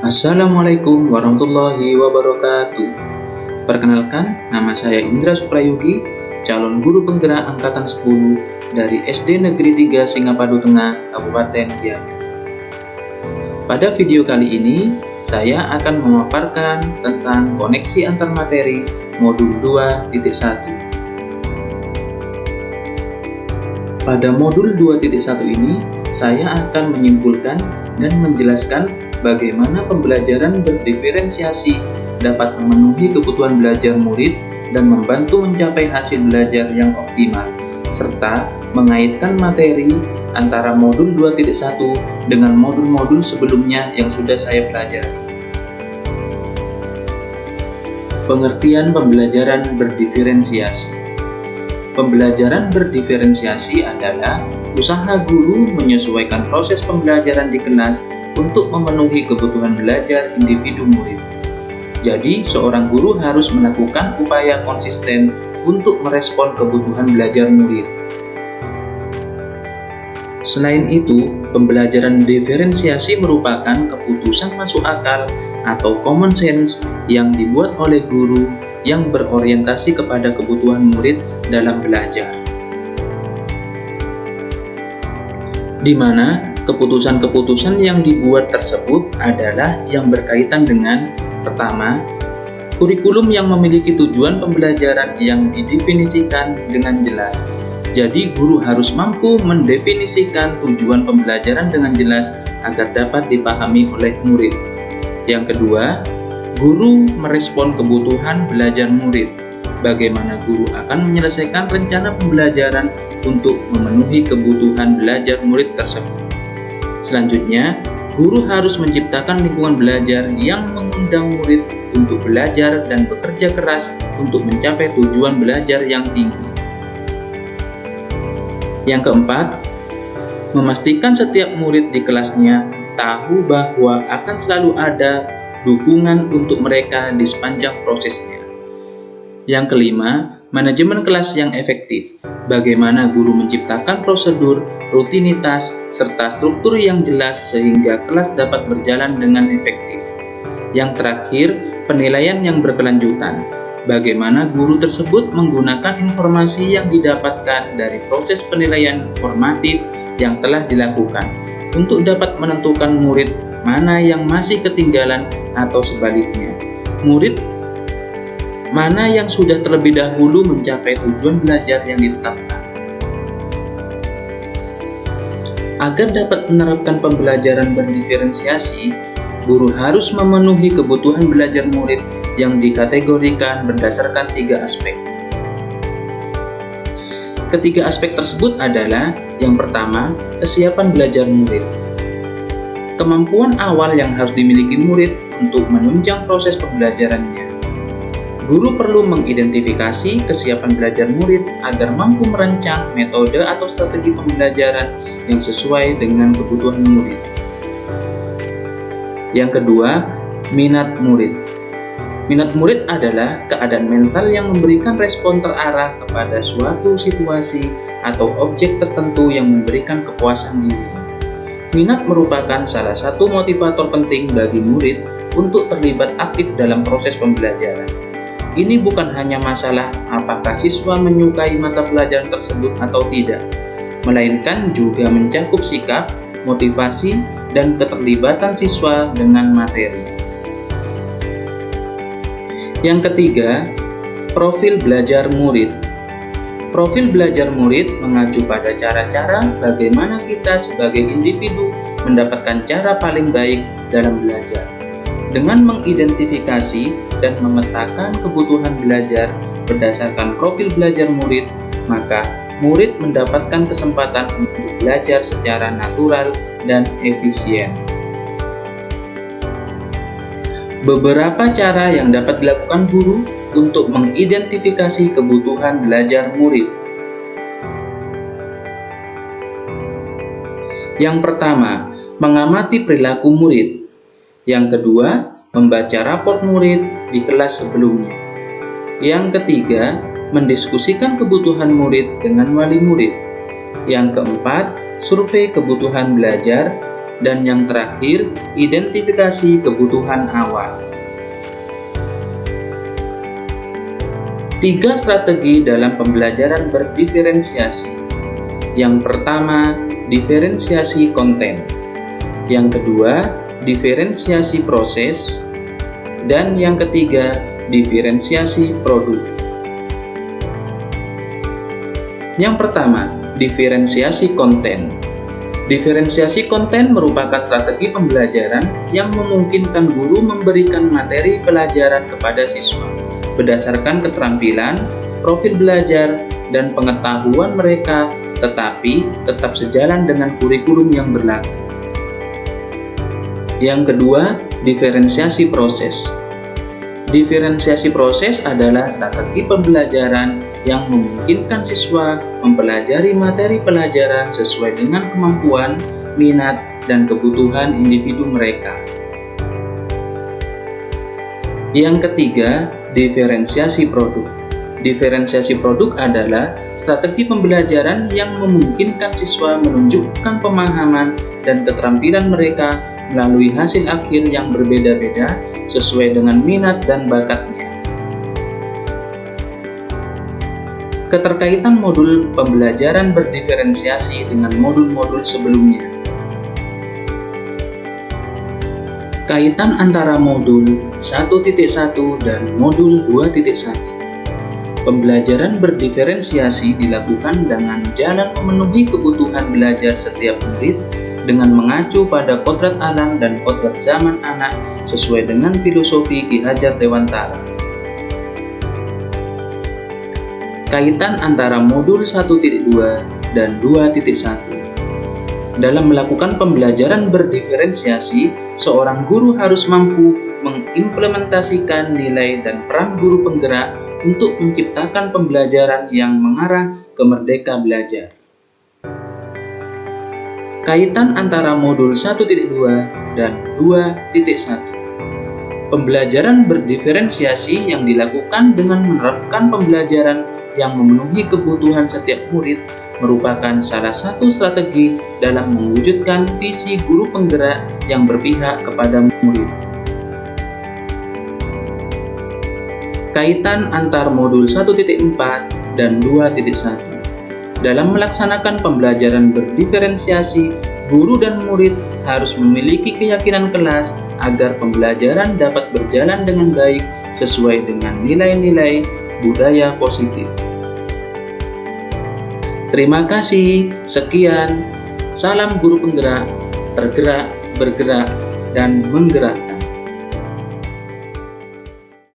Assalamualaikum warahmatullahi wabarakatuh. Perkenalkan, nama saya Indra Suprayugi, calon guru penggerak angkatan 10 dari SD Negeri 3 Singapadu Tengah, Kabupaten Gianyar. Pada video kali ini, saya akan memaparkan tentang koneksi antar materi modul 2.1. Pada modul 2.1 ini, saya akan menyimpulkan dan menjelaskan bagaimana pembelajaran berdiferensiasi dapat memenuhi kebutuhan belajar murid dan membantu mencapai hasil belajar yang optimal, serta mengaitkan materi antara modul 2.1 dengan modul-modul sebelumnya yang sudah saya pelajari. Pengertian pembelajaran berdiferensiasi. Pembelajaran berdiferensiasi adalah usaha guru menyesuaikan proses pembelajaran di kelas untuk memenuhi kebutuhan belajar individu murid. Jadi, seorang guru harus melakukan upaya konsisten untuk merespon kebutuhan belajar murid. Selain itu, pembelajaran diferensiasi merupakan keputusan masuk akal atau common sense yang dibuat oleh guru yang berorientasi kepada kebutuhan murid dalam belajar. Di mana keputusan-keputusan yang dibuat tersebut adalah yang berkaitan dengan: pertama, kurikulum yang memiliki tujuan pembelajaran yang didefinisikan dengan jelas. Jadi, guru harus mampu mendefinisikan tujuan pembelajaran dengan jelas agar dapat dipahami oleh murid. Yang kedua, guru merespon kebutuhan belajar murid. Bagaimana guru akan menyelesaikan rencana pembelajaran untuk memenuhi kebutuhan belajar murid tersebut. Selanjutnya, guru harus menciptakan lingkungan belajar yang mengundang murid untuk belajar dan bekerja keras untuk mencapai tujuan belajar yang tinggi. Yang keempat, memastikan setiap murid di kelasnya tahu bahwa akan selalu ada dukungan untuk mereka di sepanjang prosesnya. Yang kelima, manajemen kelas yang efektif. Bagaimana guru menciptakan prosedur, rutinitas, serta struktur yang jelas sehingga kelas dapat berjalan dengan efektif. Yang terakhir, penilaian yang berkelanjutan. Bagaimana guru tersebut menggunakan informasi yang didapatkan dari proses penilaian formatif yang telah dilakukan untuk dapat menentukan murid mana yang masih ketinggalan atau sebaliknya, murid mana yang sudah terlebih dahulu mencapai tujuan belajar yang ditetapkan. Agar dapat menerapkan pembelajaran berdiferensiasi, guru harus memenuhi kebutuhan belajar murid yang dikategorikan berdasarkan 3 aspek. Ketiga aspek tersebut adalah: yang pertama, kesiapan belajar murid. Kemampuan awal yang harus dimiliki murid untuk menunjang proses pembelajarannya. Guru perlu mengidentifikasi kesiapan belajar murid agar mampu merancang metode atau strategi pembelajaran yang sesuai dengan kebutuhan murid. Yang kedua, minat murid. Minat murid adalah keadaan mental yang memberikan respon terarah kepada suatu situasi atau objek tertentu yang memberikan kepuasan diri. Minat merupakan salah satu motivator penting bagi murid untuk terlibat aktif dalam proses pembelajaran. Ini bukan hanya masalah apakah siswa menyukai mata pelajaran tersebut atau tidak, melainkan juga mencakup sikap, motivasi, dan keterlibatan siswa dengan materi. Yang ketiga, profil belajar murid. Profil belajar murid mengacu pada cara-cara bagaimana kita sebagai individu mendapatkan cara paling baik dalam belajar. Dengan mengidentifikasi dan memetakan kebutuhan belajar berdasarkan profil belajar murid, maka murid mendapatkan kesempatan untuk belajar secara natural dan efisien. Beberapa cara yang dapat dilakukan guru untuk mengidentifikasi kebutuhan belajar murid. Yang pertama, mengamati perilaku murid. Yang kedua, membaca raport murid di kelas sebelumnya. Yang ketiga, mendiskusikan kebutuhan murid dengan wali murid. Yang keempat, survei kebutuhan belajar. Dan yang terakhir, identifikasi kebutuhan awal. 3 strategi dalam pembelajaran berdiferensiasi. Yang pertama, diferensiasi konten. Yang kedua, diferensiasi proses. Dan yang ketiga, diferensiasi produk. Yang pertama, diferensiasi konten. Diferensiasi konten merupakan strategi pembelajaran yang memungkinkan guru memberikan materi pelajaran kepada siswa berdasarkan keterampilan, profil belajar, dan pengetahuan mereka, tetapi tetap sejalan dengan kurikulum yang berlaku. Yang kedua, diferensiasi proses. Diferensiasi proses adalah strategi pembelajaran yang memungkinkan siswa mempelajari materi pelajaran sesuai dengan kemampuan, minat, dan kebutuhan individu mereka. Yang ketiga, diferensiasi produk. Diferensiasi produk adalah strategi pembelajaran yang memungkinkan siswa menunjukkan pemahaman dan keterampilan mereka melalui hasil akhir yang berbeda-beda sesuai dengan minat dan bakatnya. Keterkaitan modul pembelajaran berdiferensiasi dengan modul-modul sebelumnya. Kaitan antara modul 1.1 dan modul 2.1. Pembelajaran berdiferensiasi dilakukan dengan jalan memenuhi kebutuhan belajar setiap murid dengan mengacu pada kodrat alam dan kodrat zaman anak sesuai dengan filosofi Ki Hajar Dewantara. Kaitan antara modul 1.2 dan 2.1. Dalam melakukan pembelajaran berdiferensiasi, seorang guru harus mampu mengimplementasikan nilai dan peran guru penggerak untuk menciptakan pembelajaran yang mengarah ke merdeka belajar. Kaitan antara modul 1.2 dan 2.1. Pembelajaran berdiferensiasi yang dilakukan dengan menerapkan pembelajaran yang memenuhi kebutuhan setiap murid merupakan salah satu strategi dalam mewujudkan visi guru penggerak yang berpihak kepada murid. Kaitan antar modul 1.4 dan 2.1. Dalam melaksanakan pembelajaran berdiferensiasi, guru dan murid harus memiliki keyakinan kelas agar pembelajaran dapat berjalan dengan baik sesuai dengan nilai-nilai budaya positif. Terima kasih, sekian. Salam guru penggerak, tergerak, bergerak, dan menggerak.